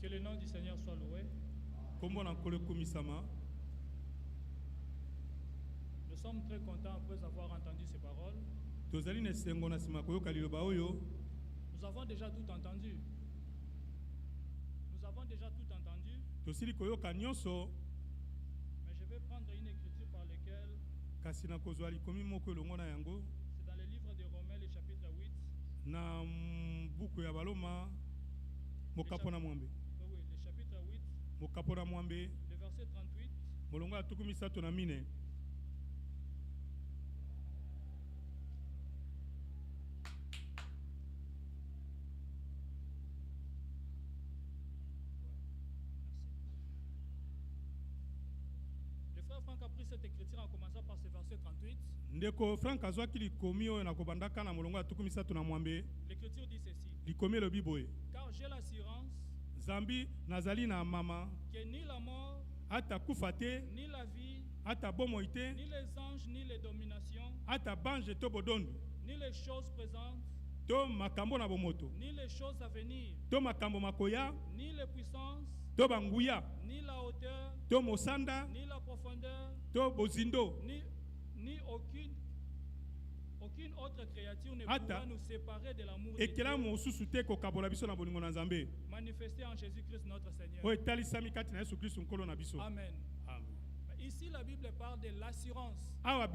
Que le nom du Seigneur soit loué. Nous sommes très contents après avoir entendu ces paroles. Nous avons déjà tout entendu. Nous avons déjà tout entendu. Mais je vais prendre une écriture par laquelle c'est dans le livre de Romains, le chapitre 8. Oui, le chapitre 8, le verset 38. Le frère Franck a pris cette écriture en commençant par ce verset 38. L'écriture dit ceci. Car j'ai l'assurance Zambi nazali na mama que ni la mort, ata kufate ni la vie, ata bomoite ni les anges, ni les dominations, ata banje to bodondu ni les choses présentes, to makambo na bomoto ni les choses à venir, to makambo makoya ni les puissances, to banguya ni la hauteur, to mosanda ni la profondeur, to bozindo ni aucune autre créature ne pourra nous séparer de l'amour de Dieu manifesté en Jésus-Christ notre Seigneur. Amen. Ici, la Bible parle de l'assurance. Chacun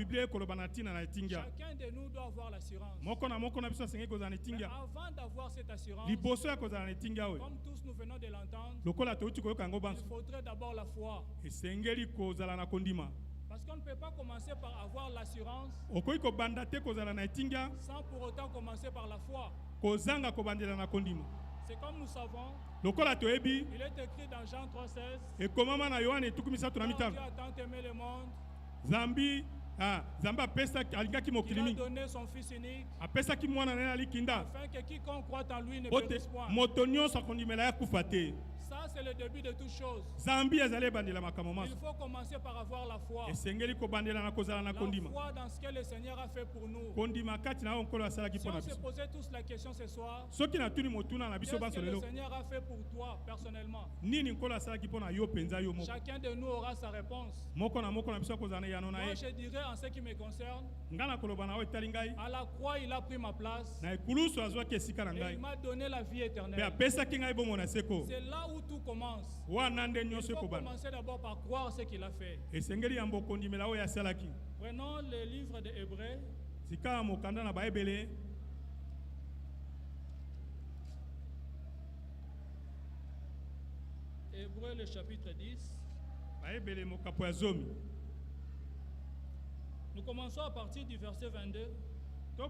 de nous doit avoir l'assurance. Mais avant d'avoir cette assurance, comme tous nous venons de l'entendre, il faudrait d'abord la foi. Parce qu'on ne peut pas commencer par avoir l'assurance sans pour autant commencer par la foi. C'est comme nous savons, il est écrit dans Jean 3,16, Dieu a tant aimé le monde qu'il a donné son Fils unique afin que quiconque croit en lui ne périsse point. Ça, c'est le début de toutes choses. Il faut commencer par avoir la foi. La foi dans ce que le Seigneur a fait pour nous. Si on se posait tous la question ce soir, qu'est-ce que le Seigneur a fait pour toi personnellement? Chacun de nous aura sa réponse. Moi, je dirais en ce qui me concerne, à la croix, il a pris ma place et il m'a donné la vie éternelle. C'est là où tout commence. Il faut commencer d'abord par croire ce qu'il a fait. Prenons le livre de Hébreux. Hébreux, le chapitre 10. Nous commençons à partir du verset 22. La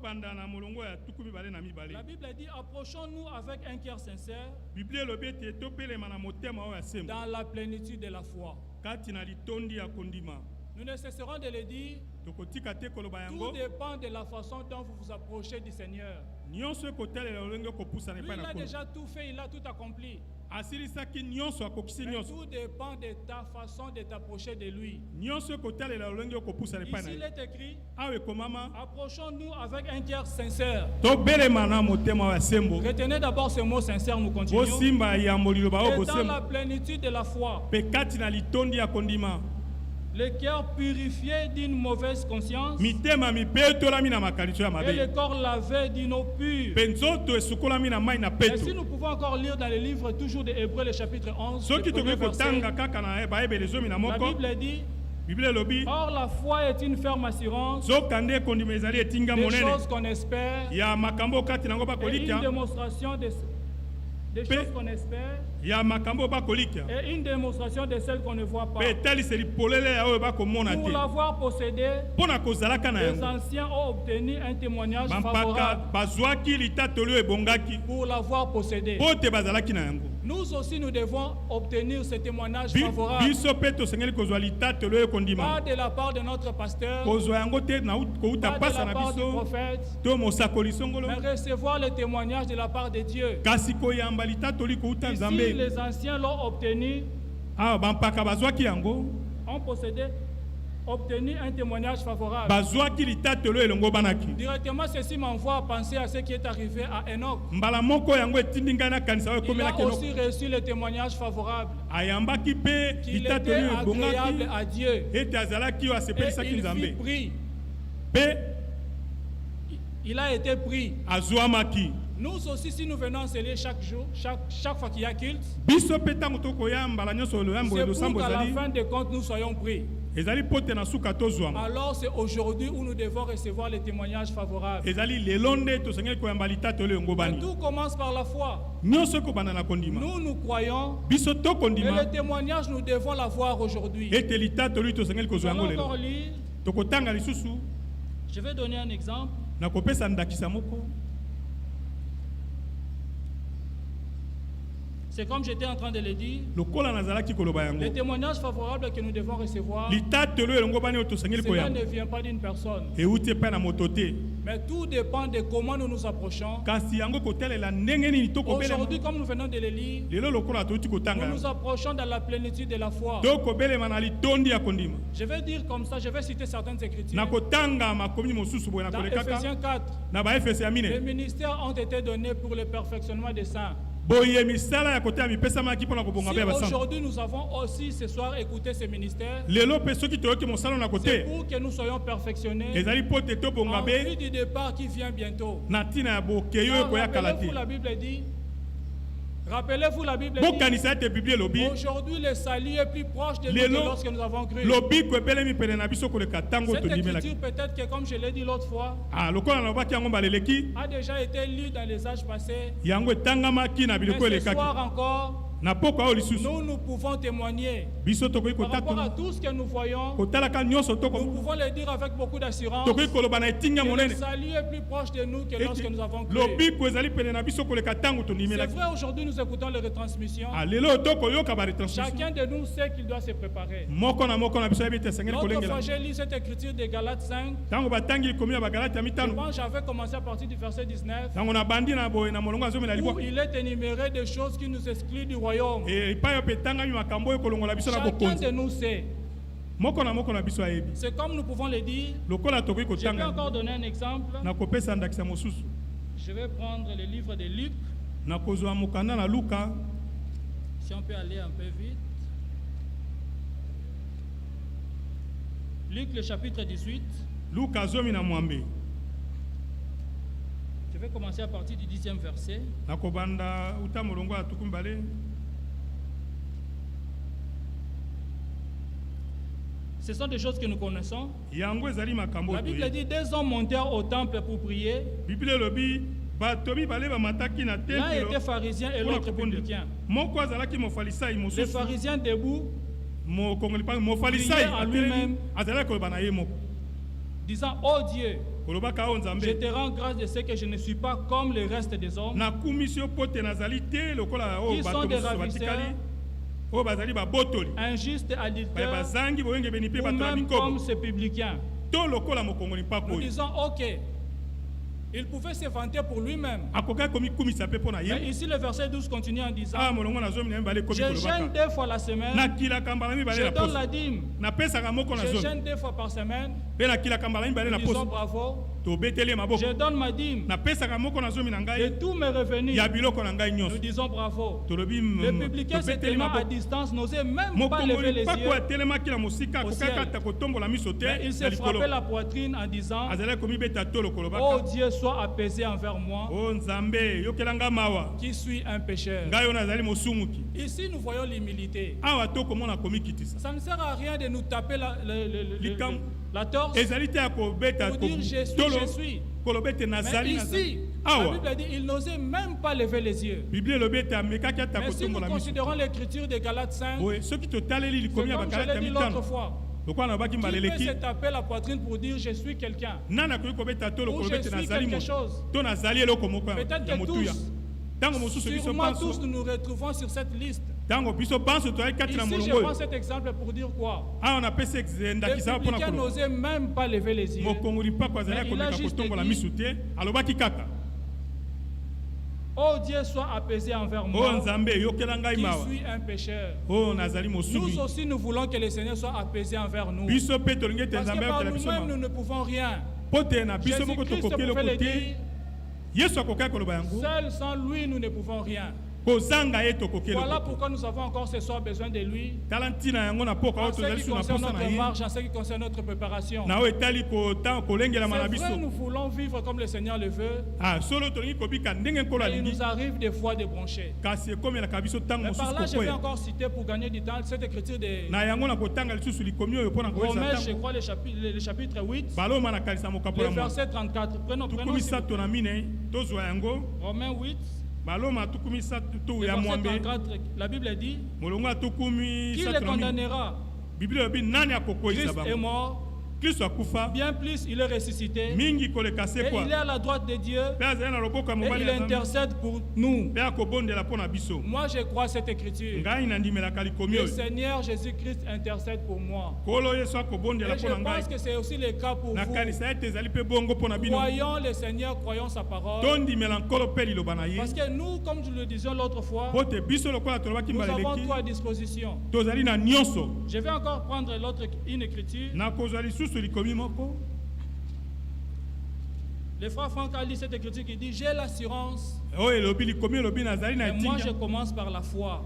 Bible dit, approchons-nous avec un cœur sincère dans la plénitude de la foi. Nous ne cesserons de le dire, tout dépend de la façon dont vous vous approchez du Seigneur. Lui, il a déjà tout fait, il a tout accompli. Mais tout dépend de ta façon de t'approcher de lui. Ici, il est écrit, approchons-nous avec un cœur sincère. Retenez d'abord ce mot sincère, nous continuons. Et dans la plénitude de la foi. Le cœur purifié d'une mauvaise conscience et le corps lavé d'une eau pure. Et si nous pouvons encore lire dans le livre toujours de Hébreux, le chapitre 11, le premier verset, la Bible dit, or la foi est une ferme assurance des choses qu'on espère et une démonstration des choses qu'on espère et une démonstration de celles qu'on ne voit pas. Pour l'avoir possédé, les anciens ont obtenu un témoignage favorable. Pour l'avoir possédé, nous aussi nous devons obtenir ce témoignage favorable. Pas de la part de notre pasteur, pas de la part du prophète, mais recevoir le témoignage de la part de Dieu. Ici, les anciens l'ont obtenu, ont possédé obtenu un témoignage favorable. bazwaki litatelo elongo banaki. Directement, ceci m'envoie à penser à ce qui est arrivé à Enoch. mbala moko yango etindi ngai nakanisa oyo Il a ekomelaki aussi reçu le témoignage favorable ayambaki mpe qu'il était litatelo oyo agréable ebongaki à Dieu. ete azalaki oyo Et asepelisaki il fut nzambe pris. mpe Il a été pris. azwamaki. Nous aussi, si nous venons enseigner chaque jour, chaque fois qu'il y a culte, biso mpe ntango tokoya mbala nyonso loyambo c'est pour losambo qu'à la ezali fin de compte, nous soyons pris. ezali po te na suka tozwama. Alors c'est aujourd'hui où nous devons recevoir les témoignages favorables. ezali lelo nde tosengeli koyamba litatelo yango Mais bani tout commence par la foi. nyonso ekobanda na kondima. Nous croyons biso et tokondima le témoignage, nous devons l'avoir aujourd'hui. ete litatelo tosengeli Nous kozwa yango allons encore lelo. lire. tokotanga lisusu Je vais donner un exemple. na kopesa ndakisa moko. C'est comme j'étais en train de le dire. lokola nazalaki koloba yango Les témoignages favorables que nous devons recevoir, litatelo elongo bani oyo tosengeli cela koyamba ne vient pas d'une personne. euti epai na moto te Mais tout dépend de comment nous nous approchons. kasi yango kotalela ndenge nini tokobelema. Aujourd'hui, comme nous venons de le lire, lelo lokola touti nous kotanga nous approchons dans la plénitude de la foi. tokobelema na litondi ya kondima. Je vais dire comme ça, je vais citer certaines écritures. na kotanga makomi mosusu boye na Dans kolekaka Ephésiens 4, na baefese ya les mine ministères ont été donnés pour le perfectionnement des saints. boye misala ya kotala mipesamaki mpona kobonga Si be ya basantu. aujourd'hui nous avons aussi ce soir écouté ces ministères, lelo mpe soki toyoki mosala na c'est kote pour que nous soyons perfectionnés ezali po te tobonga en vue be du départ qui vient bientôt. na ntina ya bokeyi oyo ekoya kala te. Rappelez-vous, la Bible dit, rappelez-vous, la Bible dit, bokanisa ete biblia elobi aujourd'hui le salut est plus proche de nous que lelo lorsque nous avons cru. lobiko ebelemi pene na biso koleka ntango Cette tondimelaki. écriture, peut-être que comme je l'ai dit l'autre fois, lokola nalobaki yango baleleki a déjà été lue dans les âges passés. yango etangamaki na Mais biloko ce elekaki soir encore, na poko oyo lisusu nous pouvons témoigner biso tokoki par rapport à kotatola tout ce que nous voyons. kotalaka nyonso Nous toko pouvons le dire avec beaucoup d'assurance. tokoki koloba na etinga Que le monene salut est plus proche de nous que lorsque ete nous avons cru. lobiko ezali pene na biso koleka ntango C'est tondimelaki. vrai, aujourd'hui nous écoutons les retransmissions. lelo tokoyoka baretransmission Chacun de nous sait qu'il doit se préparer. moko na biso yebi ete esengeli L'autre kolengela fois, j'ai lu cette écriture de Galates 5. ntango batangi likomi ya bagalati ya Je mitano pense que j'avais commencé à partir du verset 19, ntango na bandi na boye na molongo azomela où libwa il est énuméré des choses qui nous excluent du royaume. epai oyo mpe etangami makambo oyo kolongola biso na Chacun bokonzi de nous sait. moko na biso ayebi C'est comme nous pouvons le dire. lokola tokoki Je vais kotanga encore donner un exemple. na kopesa ndakisa mosusu Je vais prendre le livre de Luc. na kozwa mokanda na luka Si on peut aller un peu vite. Luc, le chapitre 18. luka zomi na mwambe Je vais commencer à partir du 10e verset. na kobanda uta molongo ya tuku mibale Ce sont des choses que nous connaissons. yango ezali makambo La oyo Bible toyebi. dit, deux hommes montèrent au temple pour prier. biblia elobi bato mibale bamataki na L'un tempelo était pharisien et mpona l'autre kobondela. publicain. moko azalaki mofarisai Le mosusu pharisien debout, mokongoli mpa mofarisai Priait à lui-même. azalaki koloba na ye moko disant, oh Dieu, kolobaka oyo je nzambe te rends grâce de ce que je ne suis pas comme le reste des hommes, nakumisi yo po te nazali te lokola oyo qui sont bato des mosusu ravisseurs, batikali oyo bazali babotoli injustes, baye adultères, bazangi boyengebeni mpe ou bato ya même comme bikobo ces publicains. to lokola mokongoli mpako Nous oyo disons, ok, il pouvait se vanter pour lui-même. akokaki komikumisa mpe mpo na Mais ye ici, le verset 12 continue en disant, molongo na zomi na mibale ekomi je gêne kolobaka 2 fois la semaine, nakilaka mbala mibale je na donne poso la dîme, napesaka moko na je zomi gêne 2 fois par semaine, mpe nakilaka mbala mibale na nous disons poso bravo, tobeteli ye maboko je donne ma dîme, napesaka moko na zomi na et ngai tous mes revenus, ya biloko na ngai nous nyonso disons bravo. tolobi Le publicain se tobeteli tenant à maboko distance n'osait même pas lever mokongoli les mpako yeux, atelemaki na mosika au akokaki ciel. ata kotombola miso te mais il na s'est likolo frappé la poitrine en disant, azalaki komibeta tolo oh kolobaka Dieu, sois apaisé envers moi, o nzambe yokela nga mawa qui suis un pécheur. ngai oyo nazali mosumuki Ici, nous voyons l'humilité. awa tokomona komikitisa Ça ne sert à rien de nous taper Likam- la torse ezali te ya kobeta pour dire je tolo suis. koloba ete Mais nazali ici, la awa Bible dit, il n'osait même pas lever les yeux. biblia elobi ete amekaki ata Mais si nous kotombola miso considérons l'écriture de Galates 5, boye soki totaleli c'est likomi ya comme je bakalata l'ai ya dit l'autre mitano fois. lokola nalobaki Qui mbala peut eleki se taper la poitrine pour dire je suis quelqu'un? nani akoki kobeta tolo Ou koloba je ete suis nazali quelque moto chose. to nazali eloko moko Peut-être ya que motuya tous, ntango mosusu biso sûrement tous, banso nous nous retrouvons sur cette liste. ntango biso banso toyali kati na Ici, je molongo prends oyo cet exemple pour dire quoi? awa napesi Le ndakisa mpona publicain koloba n'osait même pas lever les yeux. mokongoli mpako azali Mais il a akomeka juste kotombola dit, miso te alobaki kaka Oh Dieu, sois apaisé envers moi, qui suis un pécheur. Nous aussi, nous voulons que le Seigneur soit apaisé envers nous. Parce que par nous-mêmes, nous ne pouvons rien. Jésus-Christ pouvait le dire. Seul sans lui, nous ne pouvons rien. Voilà pourquoi nous avons encore ce soir besoin de lui. En ce qui concerne notre marche, en ce qui concerne notre préparation. C'est vrai, nous voulons vivre comme le Seigneur le veut. Et il nous arrive des fois de broncher. Mais par là, je vais encore citer pour gagner du temps cette écriture de Romains, je crois, le chapitre 8, le verset 34. Prenons Romains 8. La Bible dit, qui le condamnera? Christ est mort. Bien plus, il est ressuscité. Et il est à la droite de Dieu. Et il intercède pour nous. Moi, je crois cette écriture. Le Seigneur Jésus-Christ intercède pour moi. Et je pense que c'est aussi le cas pour vous. Croyons le Seigneur, croyons sa parole. Parce que nous, comme je le disais l'autre fois, nous avons tout à disposition. Je vais encore prendre une écriture. Le frère Franck a lu cette écriture qui dit: j'ai l'assurance. Et moi je commence par la foi.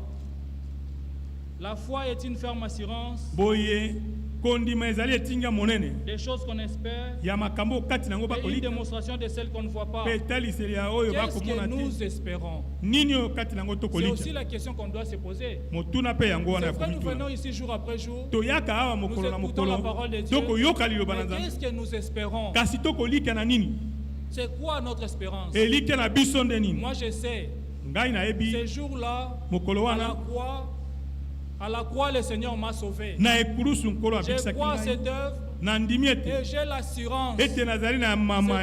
La foi est une ferme assurance des choses qu'on espère et une démonstration de celles qu'on ne voit pas. Qu'est-ce que nous espérons? C'est aussi la question qu'on doit se poser. C'est vrai, nous venons ici jour après jour, nous écoutons la parole de Dieu, mais qu'est-ce que nous espérons? C'est quoi notre espérance? Moi je sais, ces jours-là, à la croix, le Seigneur m'a sauvé. Je crois à cette œuvre et j'ai l'assurance. C'est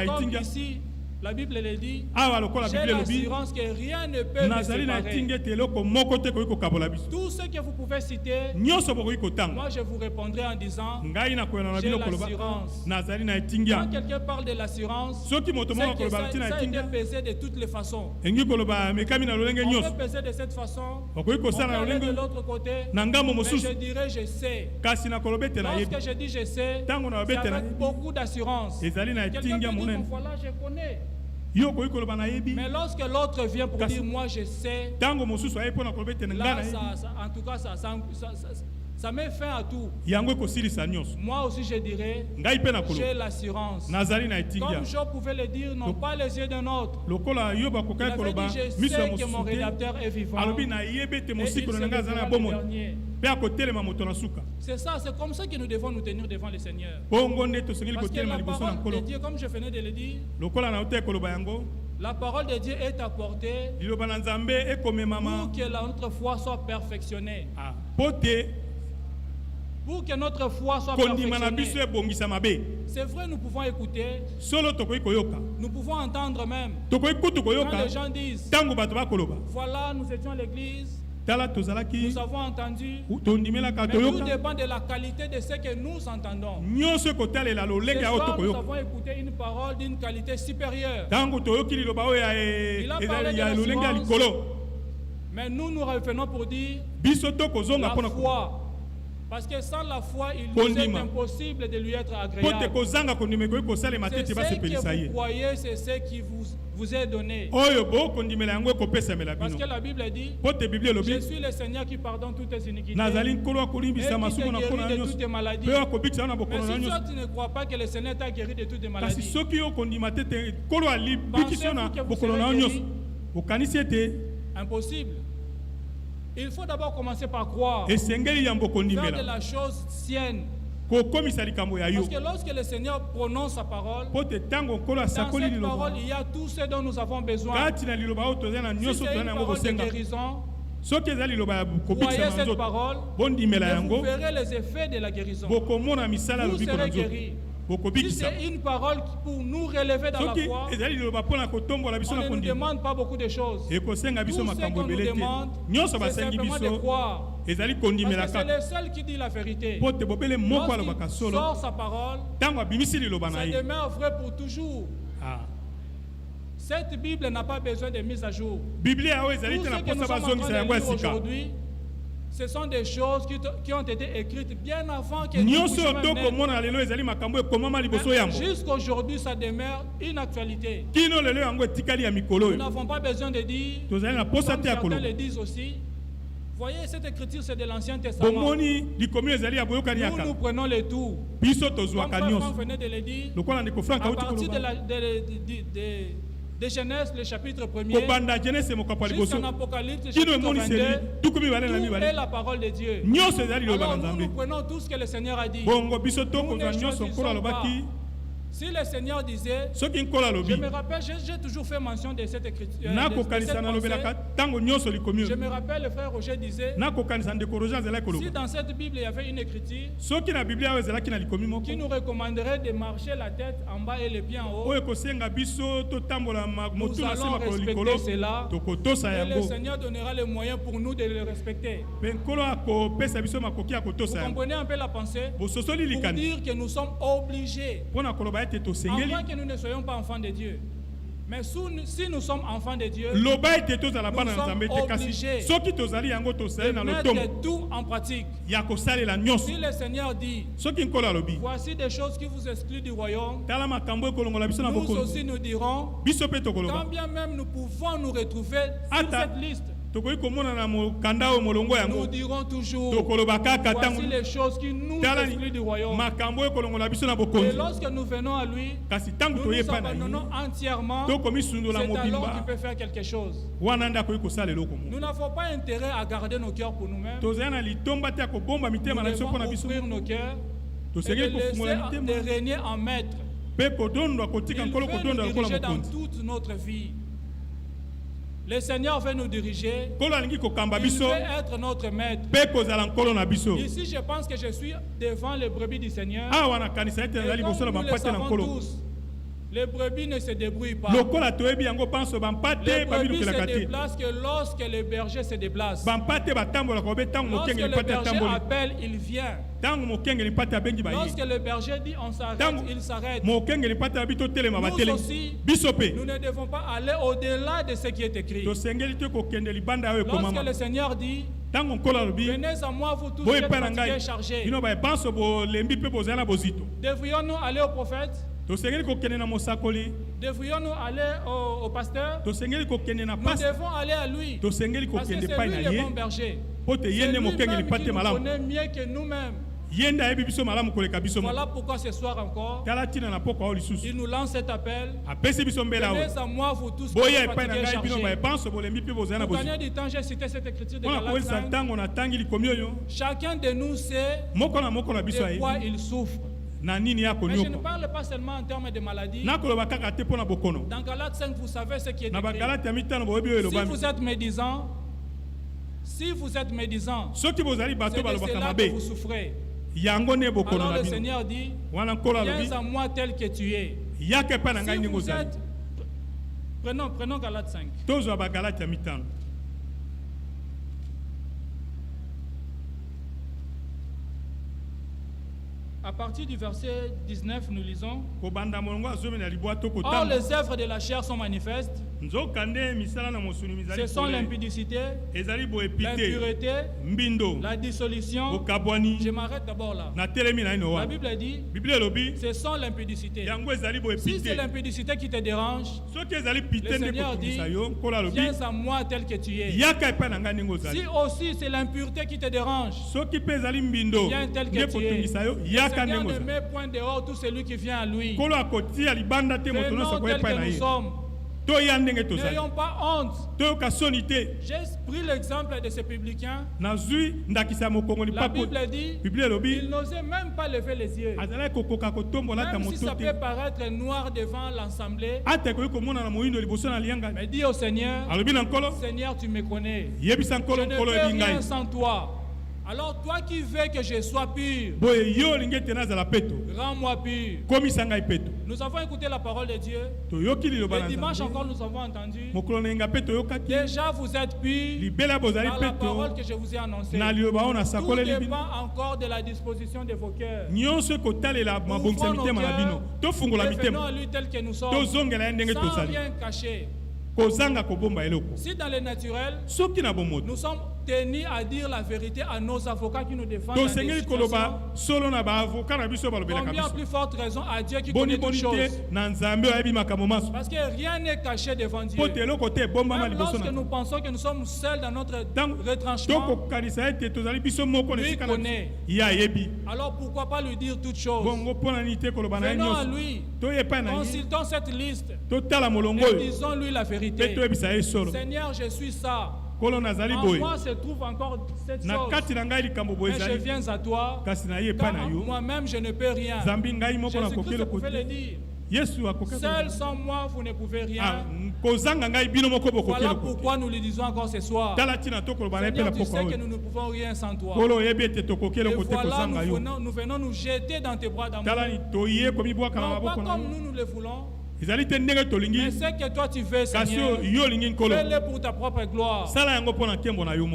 comme ici, la Bible le dit. J'ai l'assurance que rien ne peut me séparer. Tout ce que vous pouvez citer, moi je vous répondrai en disant: j'ai l'assurance. Quand quelqu'un parle de l'assurance, c'est que ça a été pesé de toutes les façons. On peut peser de cette façon, on peut aller de l'autre côté, mais je dirais je sais. Lorsque je dis je sais, c'est avec beaucoup d'assurance. Quelqu'un peut dire: bon, voilà, je connais. Mais lorsque l'autre vient pour dire moi je sais, là, en tout cas ça met fin à tout. Moi aussi je dirais j'ai l'assurance. Comme Job pouvait le dire, non pas les yeux d'un autre. Il avait dit: je sais que mon rédacteur est vivant et il se lèvera le dernier. C'est ça, c'est comme ça que nous devons nous tenir devant le Seigneur. Parce que la parole de Dieu, comme je venais de le dire, la parole de Dieu est apportée pour que notre foi soit perfectionnée. Pour que notre foi soit perfectionnée. C'est vrai, nous pouvons écouter. Nous pouvons entendre même. Quand les gens disent: voilà, nous étions à l'église, nous avons entendu, mais tout dépend de la qualité de ce que nous entendons. Ce soir, nous avons écouté une parole d'une qualité supérieure. Il a parlé de l'assurance, mais nous revenons pour dire la foi. Parce que sans la foi, il nous est impossible de lui être agréable. C'est ce que vous croyez, c'est ce qui vous est donné. Parce que la Bible dit: je suis le Seigneur qui pardonne toutes tes iniquités et qui te guérit de toutes tes maladies. Mais si toi tu ne crois pas que le Seigneur t'a guéri de toutes tes maladies, pensez-vous que vous serez guéri? Impossible. Il faut d'abord commencer par croire, faire de la chose sienne. Parce que lorsque le Seigneur prononce sa parole, dans cette parole, il y a tout ce dont nous avons besoin. Si c'est une parole de guérison, croyez cette parole et vous verrez les effets de la guérison. Vous serez guéris. Si c'est une parole pour nous relever dans la foi, on ne nous demande pas beaucoup de choses. Tout ce qu'on nous demande, c'est simplement de croire. Parce que c'est le seul qui dit la vérité. Lorsqu'il sort sa parole, ça demeure vrai pour toujours. Cette Bible n'a pas besoin de mise à jour. Tout ce que nous sommes en train de lire aujourd'hui, ce sont des choses qui ont été écrites bien avant que nous puissions naître. Jusqu'aujourd'hui, ça demeure une actualité. Nous n'avons pas besoin de dire, comme certains le disent aussi, voyez, cette écriture, c'est de l'Ancien Testament. Nous prenons le tout. Comme Franck venait de le dire, à partir de Genèse, le chapitre 1er, jusqu'en Apocalypse, le chapitre 22, tout est la parole de Dieu. Alors nous prenons tout ce que le Seigneur a dit. Nous ne choisissons pas. Si le Seigneur disait, je me rappelle, j'ai toujours fait mention de cette écriture. Je me rappelle, le frère Roger disait, si dans cette Bible il y avait une écriture qui nous recommanderait de marcher la tête en bas et les pieds en haut, nous allons respecter cela et le Seigneur donnera les moyens pour nous de le respecter. Vous comprenez un peu la pensée? Pour dire que nous sommes obligés, avant que nous ne soyons pas enfants de Dieu. Mais si nous sommes enfants de Dieu, nous sommes obligés de mettre tout en pratique. Si le Seigneur dit, voici des choses qui vous excluent du royaume, nous aussi nous dirons, quand bien même nous pouvons nous retrouver sur cette liste, nous dirons toujours, voici les choses qui nous excluent du royaume. Et lorsque nous venons à lui, nous nous abandonnons entièrement. C'est alors qu'il peut faire quelque chose. Nous n'avons pas intérêt à garder nos cœurs pour nous-mêmes. Nous devons ouvrir nos cœurs et les laisser de régner en maître. Il veut nous diriger dans toute notre vie. Le Seigneur veut nous diriger. Il veut être notre maître. Ici, je pense que je suis devant les brebis du Seigneur. Et comme nous le savons tous, les brebis ne se débrouillent pas. Les brebis se déplacent que lorsque le berger se déplace. Lorsque le berger appelle, il vient. Lorsque le berger dit on s'arrête, il s'arrête. Nous aussi, nous ne devons pas aller au-delà de ce qui est écrit. Lorsque le Seigneur dit, venez à moi vous tous qui êtes fatigués et chargés, devrions-nous aller au prophète? Devrions-nous aller au pasteur? Nous devons aller à lui. Parce que c'est lui le bon berger. C'est lui-même qui nous connaît mieux que nous-mêmes. Voilà pourquoi ce soir encore, il nous lance cet appel. Venez à moi vous tous qui êtes fatigués et chargés. Pour gagner du temps, j'ai cité cette écriture de Galates 5. Chacun de nous sait de quoi il souffre. Mais je ne parle pas seulement en termes de maladie. Dans Galates 5, vous savez ce qui est écrit. Si vous êtes médisant, c'est de cela que vous souffrez. Alors le Seigneur dit, viens à moi tel que tu es. Si vous êtes... Prenons Galates 5. À partir du verset 19, nous lisons, or les œuvres de la chair sont manifestes. Ce sont l'impudicité, l'impureté, la dissolution. Je m'arrête d'abord là. La Bible dit, ce sont l'impudicité. Si c'est l'impudicité qui te dérange, le Seigneur dit, viens à moi tel que tu es. Si aussi c'est l'impureté qui te dérange, viens tel que tu es. Le Seigneur ne met point dehors tout celui qui vient à lui. Venons tel que nous sommes. N'ayons pas honte. J'ai pris l'exemple de ce publicain. La Bible dit, il n'osait même pas lever les yeux. Même si ça peut paraître noir devant l'assemblée. Mais dis au Seigneur, Seigneur, tu me connais. Je ne peux rien sans toi. Alors toi qui veux que je sois pur, rends-moi pur. Nous avons écouté la parole de Dieu. Le dimanche encore nous avons entendu. Déjà vous êtes pur par la parole que je vous ai annoncée. Tout dépend encore de la disposition de vos cœurs. Ouvrons nos cœurs, revenons à lui tel que nous sommes, sans rien cacher. Si dans le naturel, nous sommes tenus à dire la vérité à nos avocats qui nous défendent dans des situations, combien plus forte raison à Dieu qui connaît toutes choses. Parce que rien n'est caché devant Dieu. Même lorsque nous pensons que nous sommes seuls dans notre retranchement, lui connaît. Alors pourquoi pas lui dire toutes choses? Venons à lui, consultons cette liste et disons-lui la vérité. Seigneur, je suis ça. En moi se trouve encore cette chose. Mais je viens à toi, car moi-même je ne peux rien. Jésus-Christ pouvait le dire. Seul sans moi, vous ne pouvez rien. Voilà pourquoi nous le disons encore ce soir. Seigneur, tu sais que nous ne pouvons rien sans toi. Et voilà, nous venons nous jeter dans tes bras d'amour. Non pas comme nous le voulons, mais c'est que toi tu veux, Seigneur. Fais-le pour ta propre gloire.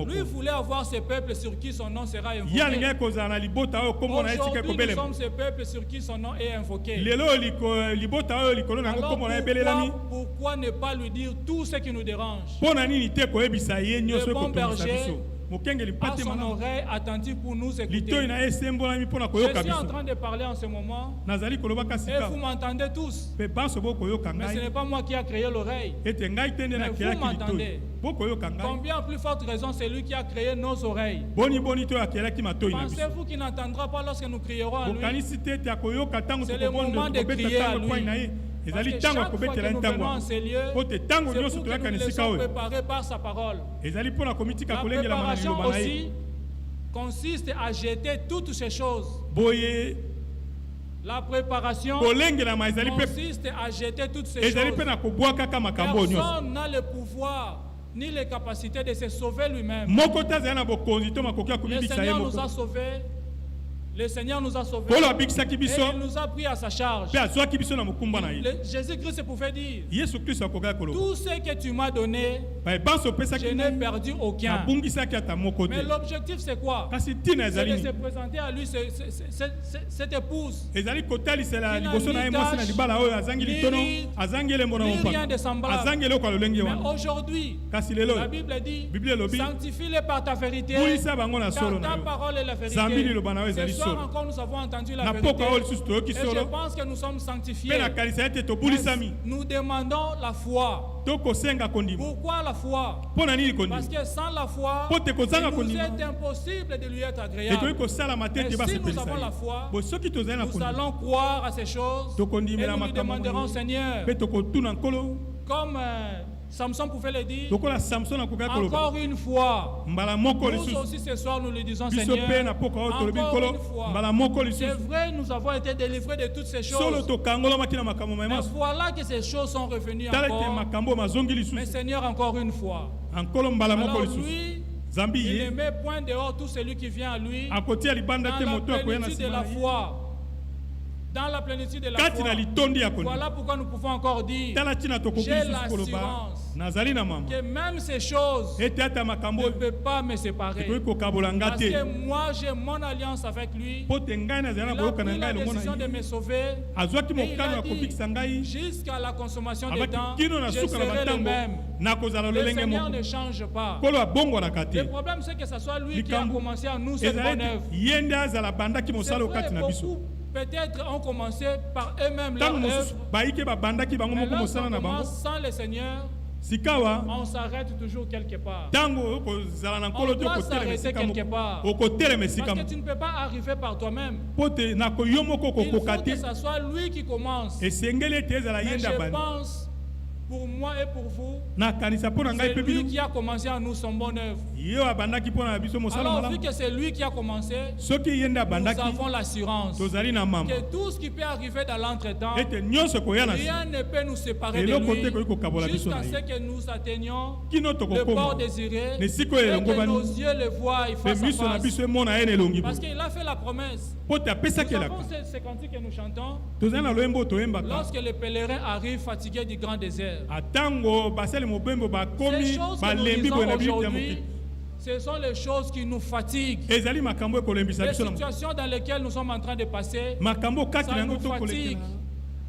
Lui voulait avoir ce peuple sur qui son nom sera invoqué. Aujourd'hui, nous sommes ce peuple sur qui son nom est invoqué. Alors pourquoi ne pas lui dire tout ce qui nous dérange? Le bon berger a son oreille attentive pour nous écouter. Je suis en train de parler en ce moment et vous m'entendez tous. Mais ce n'est pas moi qui a créé l'oreille. Mais vous m'entendez. Combien plus forte raison c'est lui qui a créé nos oreilles? Pensez-vous qu'il n'entendra pas lorsque nous crierons à lui? C'est le moment de crier à lui. Parce que chaque fois que nous venons en ces lieux, c'est pour que nous les laissons préparés par sa parole. La préparation aussi consiste à jeter toutes ces choses. La préparation consiste à jeter toutes ces choses. Personne n'a le pouvoir ni les capacités de se sauver lui-même. Le Seigneur nous a sauvés. Le Seigneur nous a sauvés et il nous a pris à sa charge. Jésus-Christ pouvait dire, tout ce que tu m'as donné, je n'ai perdu aucun. Mais l'objectif c'est quoi? C'est de se présenter à lui cette épouse qui n'a ni rien de semblable. Mais aujourd'hui, la Bible dit, sanctifie-les par ta vérité, car ta parole est la vérité. Encore nous avons entendu la vérité et je pense que nous sommes sanctifiés. Nous demandons la foi. Pourquoi la foi? Parce que sans la foi, il nous est impossible de lui être agréable. Et si nous avons la foi, nous allons croire à ces choses et nous lui demanderons, Seigneur, comme Samson pouvait le dire, encore une fois. Nous aussi ce soir nous le disons, Seigneur, encore une fois. C'est vrai, nous avons été délivrés de toutes ces choses. Mais voilà que ces choses sont revenues encore. Mais Seigneur, encore une fois. Alors lui, il ne met point dehors tout celui qui vient à lui dans la plénitude de la foi. Dans la plénitude de la foi. Voilà pourquoi nous pouvons encore dire, j'ai l'assurance que même ces choses ne peuvent pas me séparer. Parce que moi j'ai mon alliance avec lui. Il a pris la décision de me sauver. Et il a dit, jusqu'à la consommation des temps, je serai le même. Le Seigneur ne change pas. Le problème c'est que ce soit lui qui a commencé à nous cette bonne œuvre. C'est vrai, beaucoup peut-être ont commencé par eux-mêmes leur œuvre. Mais lorsqu'on commence sans le Seigneur, on s'arrête toujours quelque part. On doit s'arrêter quelque part. Parce que tu ne peux pas arriver par toi-même. Il faut que ce soit lui qui commence. Mais je pense, pour moi et pour vous, nakanisa pona ngai c'est pe lui bino qui a commencé à nous son bonne œuvre. yo abandaki pona biso mosala Alors, vu malamu que c'est lui qui a commencé, soki yenda nous abandaki avons l'assurance tozali na mama que tout ce qui peut arriver dans l'entretemps, ete nyonso koya na rien ne peut nous séparer de eloko te lui koyi kokabola biso na jusqu'à ye ce que nous atteignions kino le port tokokoma désiré ne et sikoyo elongo que nos bani yeux le voient pe face à miso na face. biso emona ye na elongi Parce qu'il a fait la promesse. po te apesaki Nous elaka avons ces cantiques que nous chantons tozali na loyembo oyo toyembaka lorsque les pèlerins arrivent fatigués du grand désert. atango basali mobembo Ces bakomi choses que nous balembi lisons boye na biliki ya aujourd'hui, mokili ce sont les choses qui nous fatiguent. ezali makambo ekolembisa Les biso na mokili situations dans lesquelles nous sommes en train de passer, makambo kati na ça yango nous fatigue. tokolekela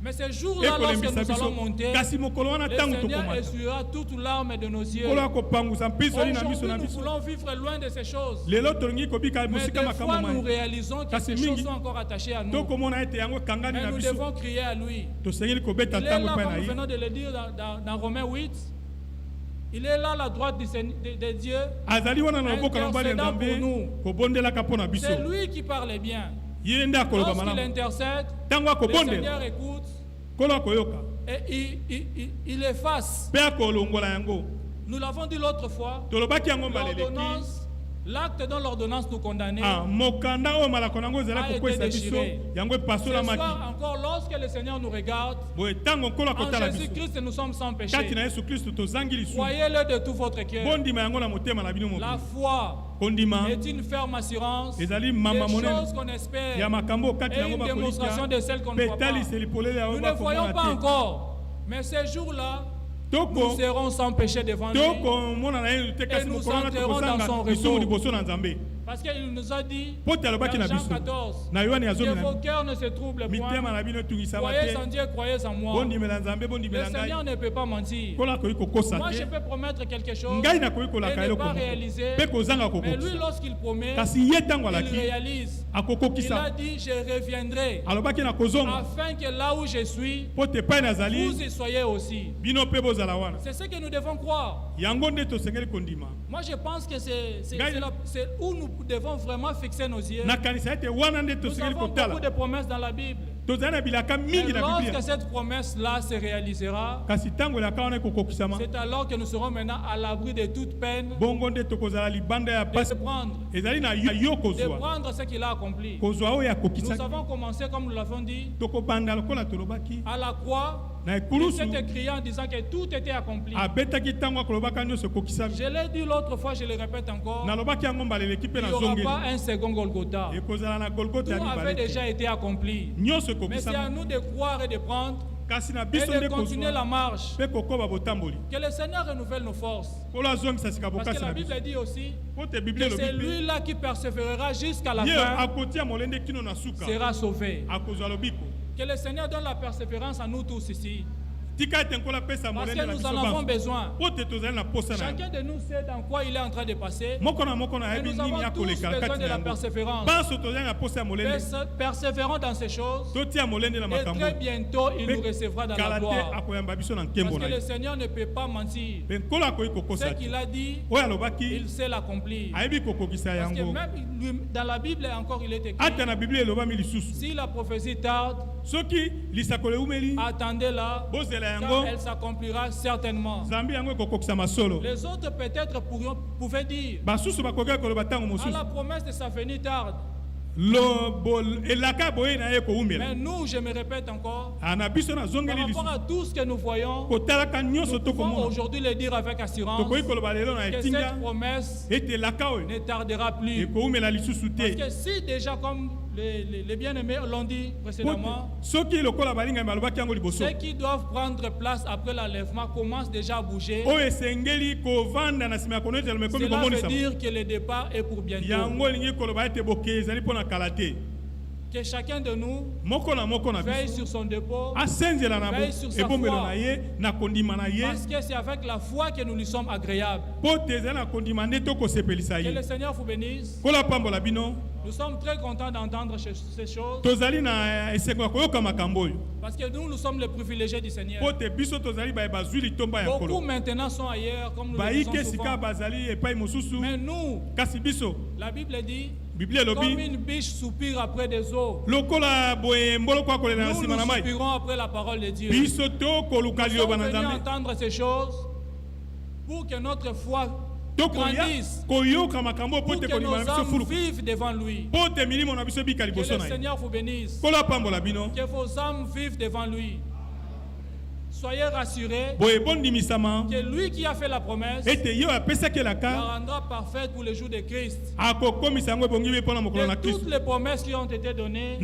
Mais ces jours-là, lorsque ekolembisa nous allons biso monter, kasi mokolo wana le ntango Seigneur tokomata essuiera toutes larmes de nos yeux. kolo akopangusa mpisoli na miso Aujourd'hui, na nous biso voulons vivre loin de ces choses. lelo tolingi kobika Mais mosika des makambo fois, nous mai réalisons que Kasi ces choses mingi, sont encore attachées à nous. tokomona ete yango ekangani Et na nous biso devons crier à lui. tosengeli kobeta Il est ntango là, epai comme na nous ye venons de le dire dans Romains 8. Il est là à la droite de Dieu. azali wana na loboko na mobali ya Intercédant nzambe pour nous. kobondelaka mpo na biso C'est lui qui parle bien. ye nde akoloba Lorsqu'il malamu intercède, ntango le akobondela Seigneur écoute kolo akoyoka et il efface. mpe akolongola yango Nous l'avons dit l'autre fois. tolobaki yango mbala eleki L'ordonnance, l'acte dont l'ordonnance nous condamnait. mokanda oyo malako nango ezali A été kokwesa biso déchiré. yango Ce epasolamaki soir encore, lorsque le Seigneur nous regarde, boye ntango nkolo en akotala biso Jésus-Christ, nous sommes sans péché. kati na yesu kristu tozangi lisumu Croyez-le de tout votre cœur. bondima yango na motema na bino La mobili foi kondima est une ferme assurance ezali des mamba monene choses qu'on espère ya makambo kati et na yango une démonstration bakolikia de celles qu'on ne mpe voit pas. taliseli polele yango Nous ne voyons pas bakomona te encore, mais ces jours-là, nous toko serons sans péché devant lui. tokomona na ye te kasi nous mokolo wana entrerons dans son tokozanga retour. lisumu liboso na nzambe Parce qu'il nous a dit po te alobaki na dans Jean biso 14 na yohani ya que zomi vos na cœurs ne se troublent mitema point. na bino etungisama Croyez en te Dieu, croyez en moi. bondimela nzambe Le bondimela ngai Seigneur ne peut pas mentir. nkolo akoki kokosa Moi, je te peux promettre quelque chose ngai nakoki et kolaka ne eloko pas moko réaliser. mpe kozanga Mais lui, kokokisa lorsqu'il promet, kasi ye ntango il alaki réalise. Il a akokokisa dit, je reviendrai alobaki na kozonga afin que là où je suis, po te epai vous nazali y soyez aussi. bino mpe bozala wana C'est ce que nous devons croire. yango nde tosengeli kondima Moi, je pense que c'est Gaï- où nous devons vraiment fixer nos yeux. nakanisa ete wana nde Nous tosengeli avons beaucoup kotala de promesses dans la Bible. tozali na bilaka Mais mingi na lorsque biblia cette promesse-là se réalisera, kasi ntango elaka wana ekokokisama c'est alors que nous serons maintenant à l'abri de toute peine bongo nde tokozala libanda ya de pasi prendre, ezali na yo de kozwa prendre ce qu'il a accompli. kozwa oyo Nous akokisaki avons commencé, comme nous l'avons dit, tokobanda lokola tolobaki à la croix. na Il ekulusu s'est écrit en disant que tout était accompli. abetaki ntango akolobaka nyonso ekokisami Je l'ai dit l'autre fois, je le répète encore. nalobaki yango mbala eleki mpe Il n'y aura nazongeli pas un second Golgotha. ekozala na golgota ya Tout avait mibale te. déjà été accompli. nyonso Mais c'est à ekokisami nous de croire et de prendre kasi na et biso de nde continuer la kozwa marche. mpe kokoba botamboli Que le Seigneur renouvelle nos forces. kolo azongisa sika Parce bokasi que la na Bible biso dit aussi po te biblia que c'est elobi mpe lui-là qui persévérera jusqu'à la ye fin akotia molende kino na suka sera sauvé. akozwa lobiko Que le Seigneur donne la persévérance à nous tous ici. tika ete nkolo apesa Parce molende que na nous biso en avons banso besoin. po te tozali na posa na Chacun yango de nous sait dans quoi il est en train de passer. moko na moko na Mais yebi nous avons nini tous akoleka besoin kati de na la yango persévérance. banso tozali na posa ya molende Persévérons dans ces choses. totia molende na Et makambo très bientôt, il nous mpe recevra dans la kala te gloire. akoyamba biso na Parce nkembo que na le ye Seigneur ne peut pas mentir. mpe nkolo akoki Ce kokosa te qu'il a dit, oyo alobaki il sait l'accomplir. ayebi kokokisa Parce que yango même dans la Bible encore, il est écrit, ata na biblia elobami lisusu si la prophétie tarde, soki lisakolo eumeli attendez-la, bozela car yango elle s'accomplira certainement. nzambe yango ekokokisa masolo Les autres peut-être pouvaient dire, basusu bakokaki koloba ntango à mosusu la promesse de sa venue tarde. elaka boye na ye koumela Mais nous, je me répète encore, na biso par nazongeli rapport lisusu à tout ce que nous voyons, kotalaka nyonso nous pouvons tokomona aujourd'hui le dire avec assurance tokoki koloba lelo na que etinga cette promesse ete elaka oyo ne tardera plus. ekoumela lisusu Parce te que si déjà, comme les bien-aimés l'ont dit précédemment, soki lokola balingami balobaki yango liboso ceux qui doivent prendre place après l'enlèvement commencent déjà à bouger. oyo esengeli kovanda na nsima ya kono ete eloma ekomi Cela veut komonisa dire que le départ est pour bientôt. yango elingi koloba ete boke ezali mpo na kala te Que chacun de nous moko na veille biso sur son dépôt, asenzela na veille sur sa ebombelo foi. na ye na kondima na ye parce que c'est avec la foi que nous lui sommes agréables. mpo te ezali na kondima nde tokosepelisa Que le ye Seigneur vous bénisse. kola pambola bino Nous sommes très contents d'entendre ces choses tozali na esengo ya koyoka makambo oyo parce que nous sommes les privilégiés du Seigneur. mpo te biso tozali baye bazwi litomba ya Beaucoup nkolo maintenant sont ailleurs, comme nous le bayiki disons esika souvent. bazali epai mosusu Mais nous, kasi biso la Bible dit, Comme une biche soupire après des eaux. Nous soupirons après la parole de Dieu. Nous sommes venus entendre ces choses pour que notre foi grandisse, pour que nos âmes vivent devant lui. Que le Seigneur vous bénisse. Que vos âmes vivent devant lui. Soyez rassurés que lui qui a fait la promesse la rendra parfaite pour le jour de Christ. Et toutes les promesses qui ont été données,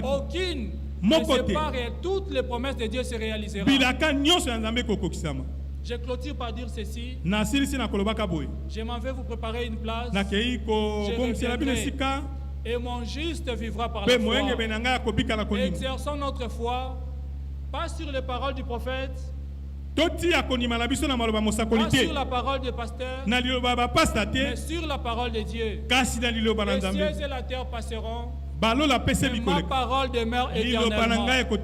aucune ne se pare et toutes les promesses de Dieu se réaliseront. Je clôture par dire ceci. Je m'en vais vous préparer une place. Je reviendrai. Et mon juste vivra par la foi. Exerçons notre foi. Pas sur les paroles du prophète, pas sur la parole du pasteur, mais sur la parole de Dieu. Les cieux et la terre passeront, mais ma parole demeure éternellement. Alors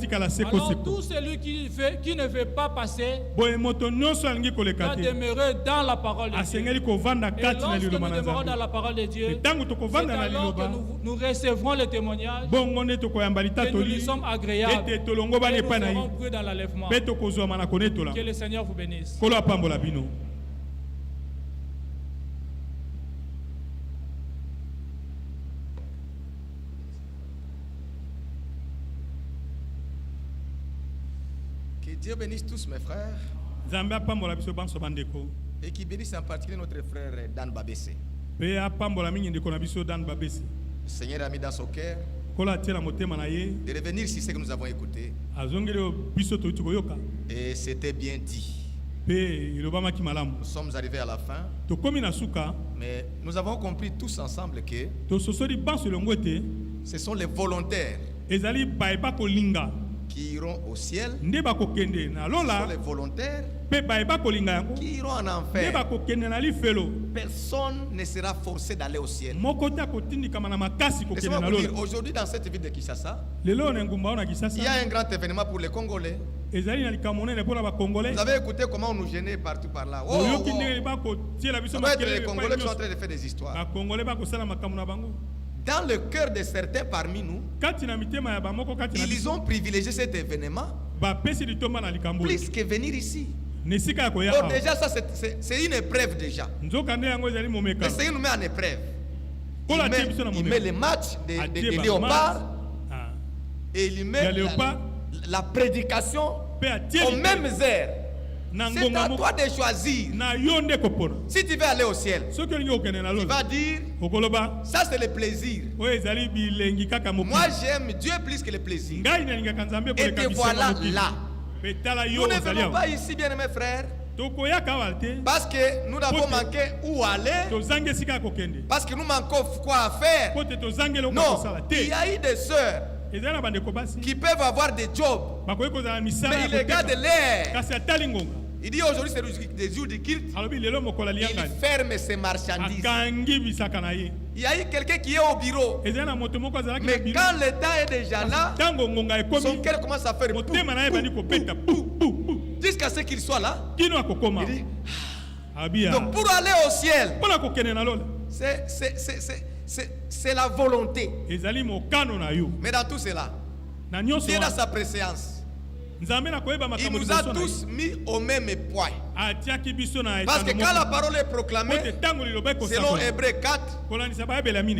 tout celui qui ne veut pas passer doit demeurer dans la parole de Dieu. Et lorsque nous demeurons dans la parole de Dieu, c'est alors que nous recevrons le témoignage que nous lui sommes agréables et nous serons pris dans l'enlèvement. Que le Seigneur vous bénisse. Dieu bénisse tous mes frères et qui bénisse en particulier notre frère Dan Babessé. Le Seigneur a mis dans son cœur de revenir sur ce que nous avons écouté. Et c'était bien dit. Nous sommes arrivés à la fin, mais nous avons compris tous ensemble que ce sont les volontaires qui iront au ciel. Ce sont les volontaires qui iront en enfer. Personne ne sera forcé d'aller au ciel. Laissez-moi vous dire, aujourd'hui dans cette ville de Kinshasa, il y a un grand événement pour les Congolais. Vous avez écouté comment on nous gênait partout par là. Ça doit être les Congolais qui sont en train de faire des histoires. Dans le cœur de certains parmi nous, ils ont privilégié cet événement plus que venir ici. Bon, déjà, ça c'est une épreuve déjà. Le Seigneur nous met en épreuve. Il met les matchs de léopards et il met la prédication aux mêmes heures. C'est à toi de choisir. Si tu veux aller au ciel, tu vas dire, ça c'est le plaisir. Moi j'aime Dieu plus que le plaisir. Et te voilà là. Nous ne venons pas ici, bien aimés frères, parce que nous n'avons manqué où aller, parce que nous manquons quoi faire. Non, il y a eu des sœurs qui peuvent avoir des jobs, mais ils regardent l'air. Il dit aujourd'hui c'est des jours de culte. Il ferme ses marchandises. Il y a eu quelqu'un qui est au bureau. Mais quand le temps est déjà là, son cœur commence à faire jusqu'à ce qu'il soit là. Il dit, donc pour aller au ciel, c'est la volonté. Mais dans tout cela, Dieu dans sa préscience, il nous a tous mis au même point. Parce que quand la parole est proclamée, selon Hébreux 4,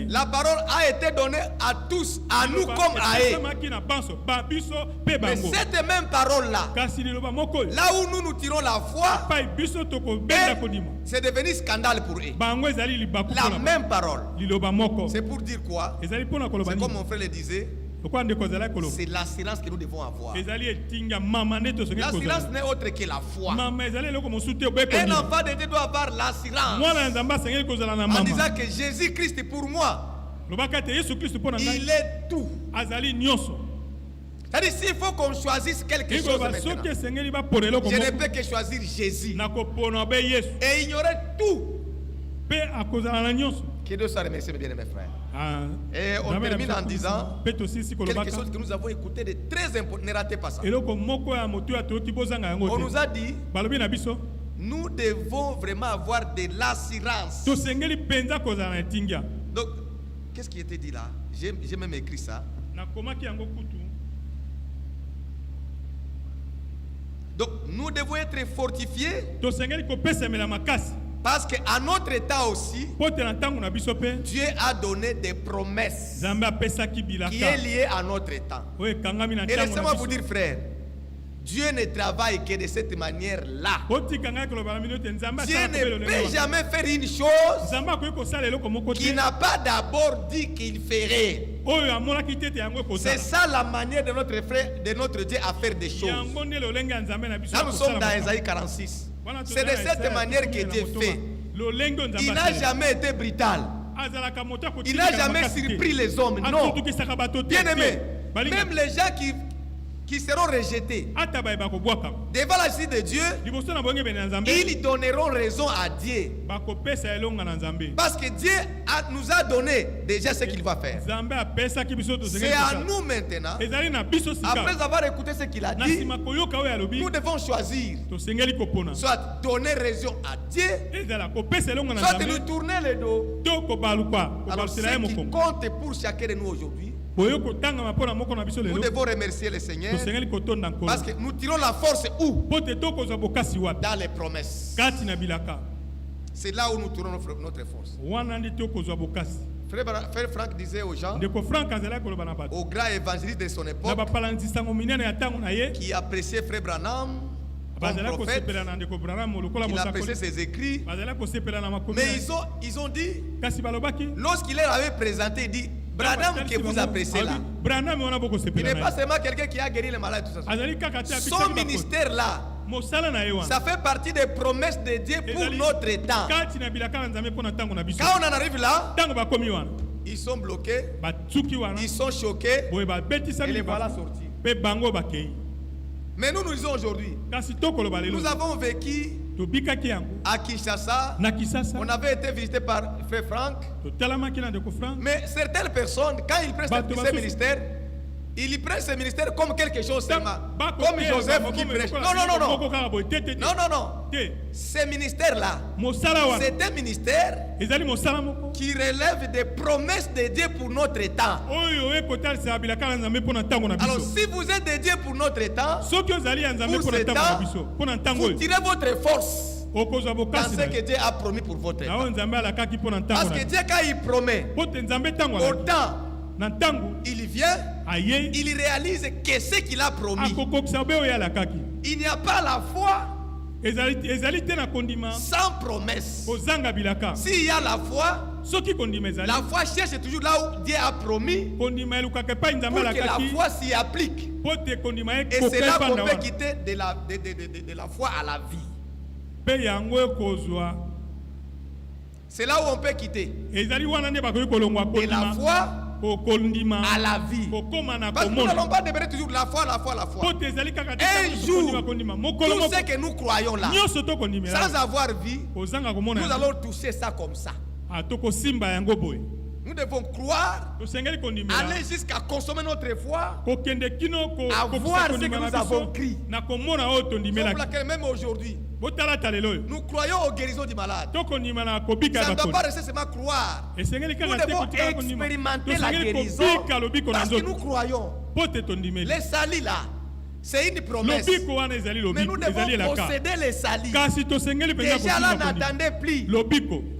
la parole a été donnée à tous, à nous comme à eux. Mais cette même parole-là, là où nous tirons la foi, c'est devenu scandale pour eux. La même parole. C'est pour dire quoi? C'est comme mon frère le disait. C'est l'assurance que nous devons avoir. L'assurance n'est autre que la foi. Un enfant de Dieu doit avoir l'assurance en disant que Jésus-Christ pour moi, il est tout. C'est-à-dire s'il faut qu'on choisisse quelque chose maintenant, je ne peux que choisir Jésus et ignorer tout. Que Dieu soit remercié, mes bien-aimés frères. Et on termine en disant quelque chose que nous avons écouté de très important. Ne ratez pas ça. On nous a dit, nous devons vraiment avoir de l'assurance Donc, qu'est-ce qui était dit là? J'ai même écrit ça. Donc, nous devons être fortifiés. Parce qu'à notre temps aussi, Dieu a donné des promesses qui est lié à notre temps. Et laissez-moi vous dire, frère, Dieu ne travaille que de cette manière-là. Dieu ne peut jamais faire une chose qu'il n'a pas d'abord dit qu'il ferait. C'est ça la manière de notre frère, de notre Dieu à faire des choses. Là, nous sommes dans Ésaïe 46. C'est de cette manière que Dieu fait. Il n'a jamais été brutal. Il n'a jamais surpris les hommes. Non. Bien aimé, même les gens qui seront rejetés devant la justice de Dieu, ils donneront raison à Dieu. Parce que Dieu nous a donné déjà ce qu'il va faire. C'est à nous maintenant, après avoir écouté ce qu'il a dit, nous devons choisir soit donner raison à Dieu, soit nous tourner le dos. Alors ce qui compte pour chacun de nous aujourd'hui, nous devons remercier le Seigneur parce que nous tirons la force où? Dans les promesses. C'est là où nous tirons notre force. Frère Franck disait aux gens, au grand évangéliste de son époque, qui appréciait Frère Branham comme prophète, il appréciait ses écrits, mais ils ont dit, lorsqu'il leur avait présenté, il dit, Branham que vous appréciez là, il n'est pas seulement quelqu'un qui a guéri les malades, tout ça. Son ministère là, ça fait partie des promesses de Dieu pour notre temps. Quand on en arrive là, ils sont bloqués, ils sont choqués, et les voilà sortis. Mais nous disons aujourd'hui, nous avons vécu à Kinshasa, on avait été visité par Frère Franck. Mais certaines personnes, quand ils prennent ce ministère, ils prennent ce ministère comme quelque chose seulement. Comme Joseph qui prêche. Non. Ce ministère-là, c'est un ministère qui relève des promesses de Dieu pour notre temps. Alors si vous êtes de Dieu pour notre temps, pour ce temps, vous tirez votre force dans ce que Dieu a promis pour votre temps. Parce que Dieu, quand il promet, autant il vient, il réalise que ce qu'il a promis. Il n'y a pas la foi sans promesse. S'il y a la foi cherche toujours là où Dieu a promis pour que la foi s'y applique. Et c'est là qu'on peut quitter de la foi à la vie. C'est là où on peut quitter de la foi à la vie. Parce que nous n'allons pas demeurer toujours la foi. Un jour, tout ce que nous croyons là, sans avoir vie, nous allons toucher ça comme ça. Nous devons croire, aller jusqu'à consommer notre foi, à voir ce que nous avons cru. C'est pour laquelle même aujourd'hui, nous croyons aux guérisons du malade. Ça ne doit pas rester seulement croire. Nous devons expérimenter la guérison parce que nous croyons. Les salis là, c'est une promesse. Mais nous devons posséder les salis. Déjà là, n'attendez plus.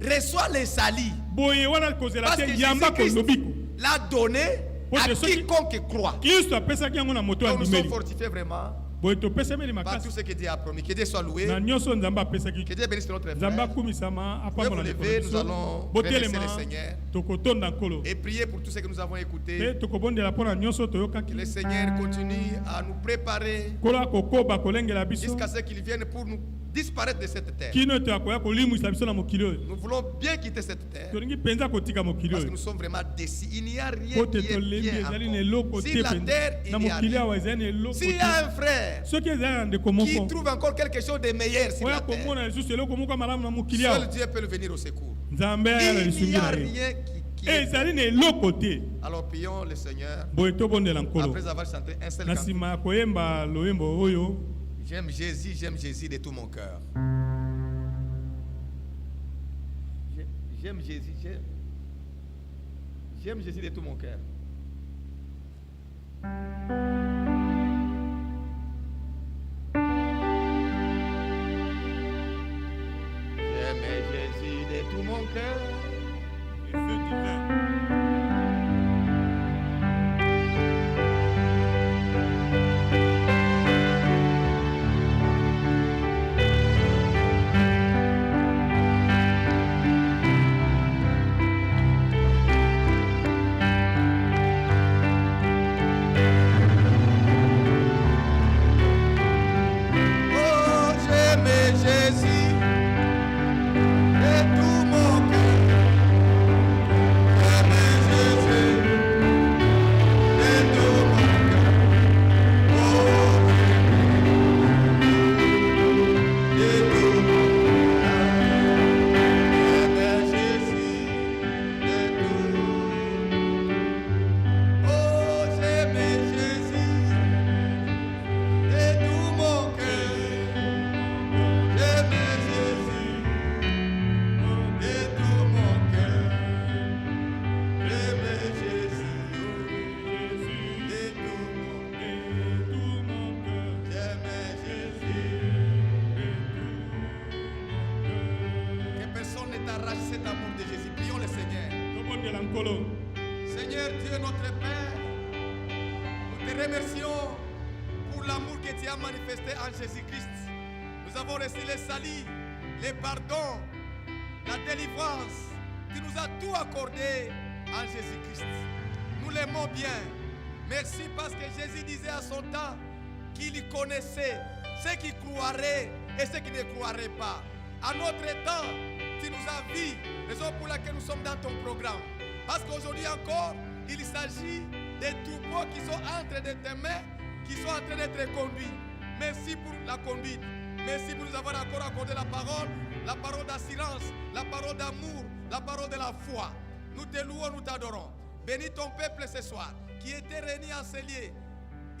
Reçois les salis. Parce que Jésus-Christ l'a donné à quiconque croit. Donc nous sommes fortifiés vraiment par tout ce que Dieu a promis. Que Dieu soit loué. Que Dieu bénisse notre frère. Vous pouvez vous lever, nous allons remercier le Seigneur et prier pour tout ce que nous avons écouté. Que le Seigneur continue à nous préparer jusqu'à ce qu'il vienne pour nous disparaître de cette terre. Nous voulons bien quitter cette terre parce que nous sommes vraiment décis. Il n'y a rien qui est bien encore. Si la terre, il n'y a rien. S'il y a un frère qui trouve encore quelque chose de meilleur sur la terre, seul Dieu peut le venir au secours. Il n'y a rien qui est. Alors prions le Seigneur après avoir chanté un seul cantique. J'aime Jésus de tout mon cœur. J'aime Jésus. J'aime Jésus de tout mon cœur. J'aime Jésus de tout mon cœur. Et feu divin. Seigneur Dieu notre Père, nous te remercions pour l'amour que tu as manifesté en Jésus-Christ. Nous avons reçu le salut, le pardon, la délivrance. Tu nous as tout accordé en Jésus-Christ. Nous l'aimons bien. Merci parce que Jésus disait à son temps qu'il connaissait ceux qui croiraient et ceux qui ne croiraient pas. À notre temps, tu nous as vus, raison pour laquelle nous sommes dans ton programme. Parce qu'aujourd'hui encore, il s'agit des troupeaux qui sont entre tes mains, qui sont en train d'être conduits. Merci pour la conduite. Merci pour nous avoir encore accordé la parole d'assurance, la parole d'amour, la parole de la foi. Nous te louons, nous t'adorons. Bénis ton peuple ce soir, qui était réuni en ces lieux.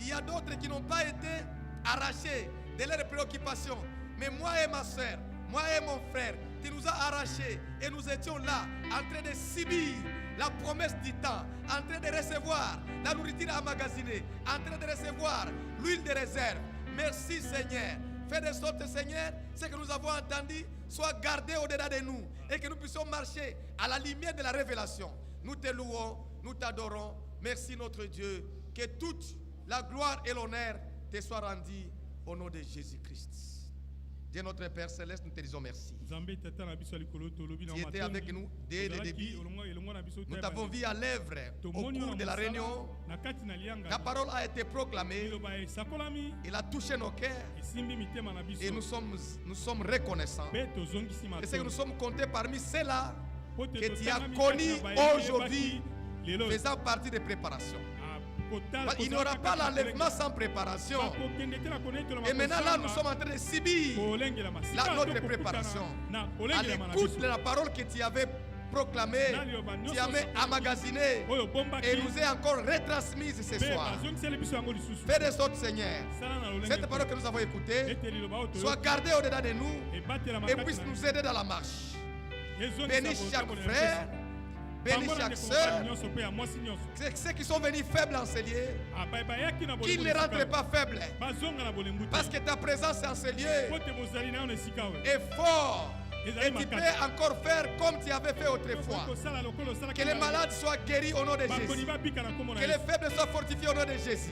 Il y a d'autres qui n'ont pas été arrachés de leurs préoccupations. Mais moi et ma soeur, moi et mon frère, tu nous as arrachés et nous étions là, en train de subir la promesse du temps, en train de recevoir la nourriture emmagasinée, en train de recevoir l'huile de réserve. Merci Seigneur. Fais de sorte Seigneur, ce que nous avons entendu soit gardé au-delà de nous et que nous puissions marcher à la lumière de la révélation. Nous te louons, nous t'adorons. Merci notre Dieu. Que toute la gloire et l'honneur te soient rendus au nom de Jésus-Christ. Dieu notre Père Céleste, nous te disons merci. Tu étais avec nous dès le début. Nous t'avons vu à l'œuvre au cours de la réunion. La parole a été proclamée. Il a touché nos cœurs. Et nous sommes reconnaissants. Et c'est que nous sommes comptés parmi ceux-là que tu as connus aujourd'hui, faisant partie des préparations. Il n'y aura pas l'enlèvement sans préparation. Et maintenant là nous sommes en train de subir notre préparation. À l'écoute de la parole que tu avais proclamée, tu avais emmagasinée et nous est encore retransmise ce soir. Fais de sorte Seigneur, cette parole que nous avons écoutée soit gardée au-dedans de nous et puisse nous aider dans la marche. Bénis chaque frère, bénis chaque soeur, ceux qui sont venus faibles en ces lieux, qu'ils ne rentrent pas faibles, parce que ta présence en ces lieux est fort. Et tu peux encore faire comme tu avais fait autrefois. Que les malades soient guéris au nom de Jésus. Que les faibles soient fortifiés au nom de Jésus.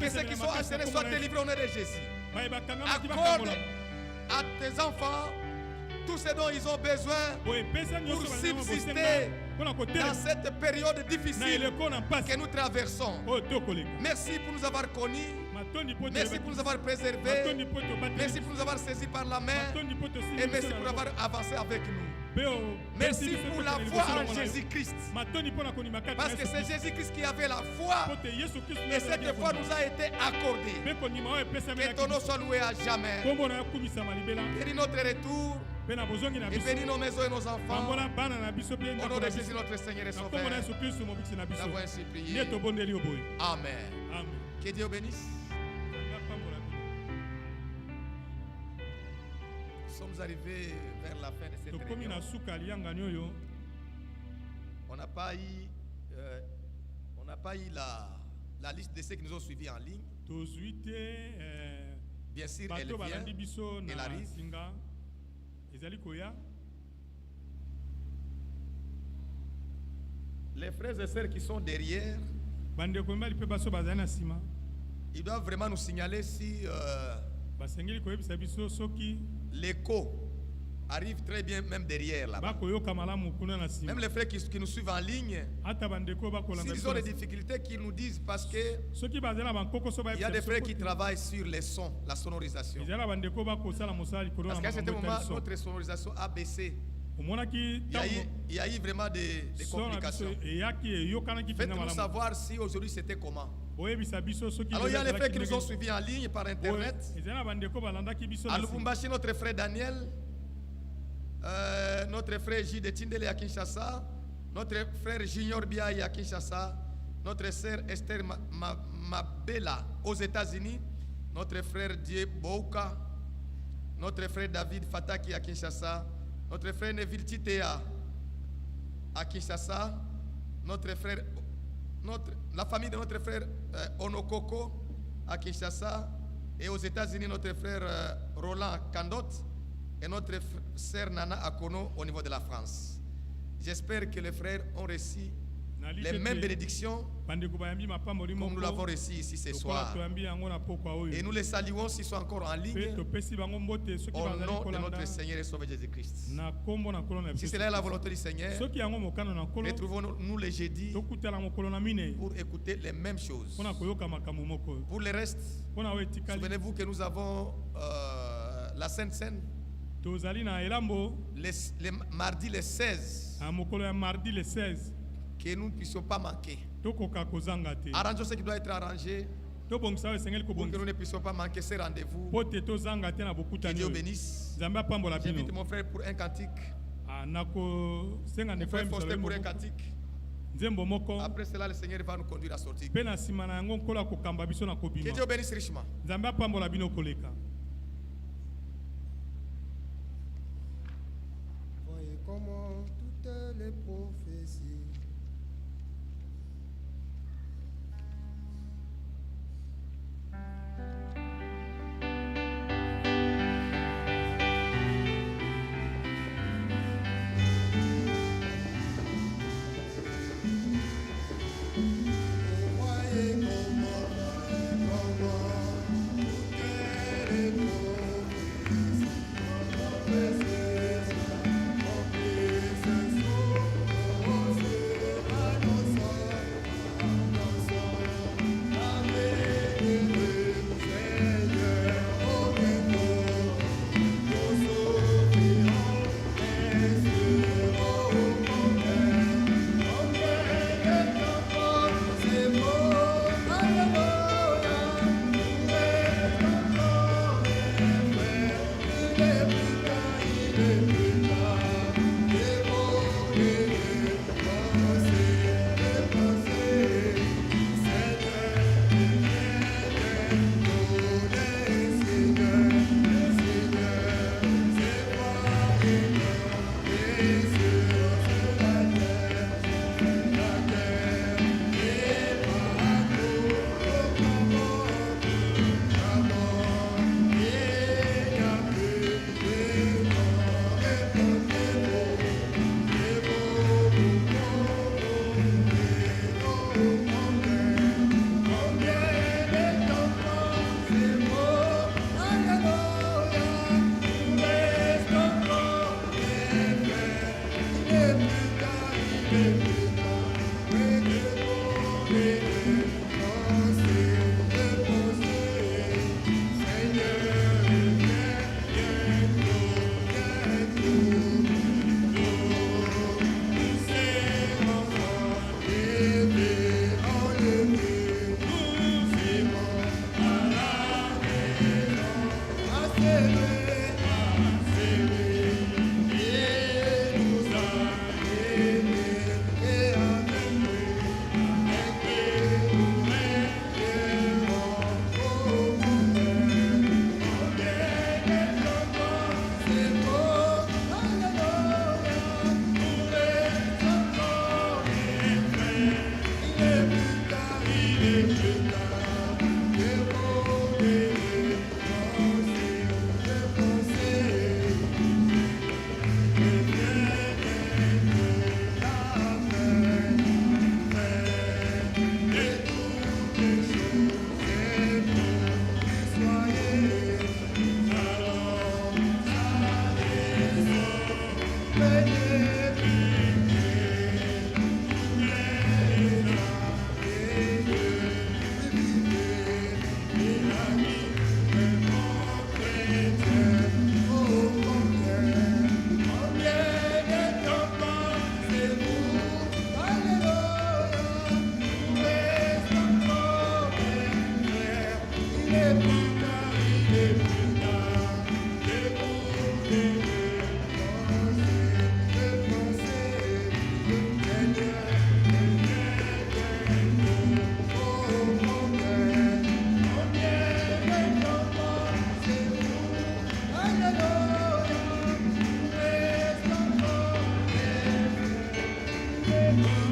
Que ceux qui sont assurés soient délivrés au nom de Jésus. Accorde à tes enfants tout ce dont ils ont besoin pour subsister dans cette période difficile que nous traversons. Merci pour nous avoir connus. Merci pour nous avoir préservés. Merci pour nous avoir saisis par la main. Et merci pour avoir avancé avec nous. Merci pour la foi en Jésus-Christ. Parce que c'est Jésus-Christ qui avait la foi. Et cette foi nous a été accordée. Que ton nom soit loué à jamais. Bénis notre retour. Et bénis nos maisons et nos enfants. Au nom de Jésus notre Seigneur et Sauveur. Nous avons ainsi prié. Amen. Que Dieu bénisse. Nous sommes arrivés vers la fin de cette réunion. On n'a pas eu On n'a pas eu la liste de ceux qui nous ont suivis en ligne. Bien sûr, elle vient. Elle arrive. Les frères et sœurs qui sont derrière, ils doivent vraiment nous signaler si l'écho arrive très bien même derrière là-bas. Même les frères qui nous suivent en ligne, s'ils ont des difficultés, qu'ils nous disent, parce que il y a des frères qui travaillent sur les sons, la sonorisation. Parce qu'à un certain moment, notre sonorisation a baissé. Il y a eu vraiment des complications. Faites-nous savoir si aujourd'hui c'était comment. Alors il y a les frères qui nous ont suivis en ligne par internet. À Lubumbashi, notre frère Daniel, notre frère J. de Tindele à Kinshasa, notre frère Junior Biaï à Kinshasa, notre sœur Esther Mabela aux États-Unis, notre frère Die Bouka, notre frère David Fataki à Kinshasa, notre frère Neville Titea à Kinshasa, la famille de notre frère Onokoko à Kinshasa, et aux États-Unis notre frère Roland Kandot et notre sœur Nana Akono au niveau de la France. J'espère que les frères ont reçu les mêmes bénédictions comme nous l'avons reçu ici ce soir. Et nous les saluons s'ils sont encore en ligne au nom de notre Seigneur et Sauveur Jésus-Christ. Si c'est là la volonté du Seigneur, retrouvons-nous les jeudis pour écouter les mêmes choses. Pour le reste, souvenez-vous que nous avons la Sainte Seine les mardis les 16. Que nous ne puissions pas manquer. Arrangeons ce qui doit être arrangé pour que nous ne puissions pas manquer ces rendez-vous. Que Dieu bénisse. J'invite mon frère pour un cantique. Mon frère Faustin pour un cantique. Après cela, le Seigneur va nous conduire à sortir. Que Dieu bénisse richement. Voyez comment toutes les prophéties Alléluia.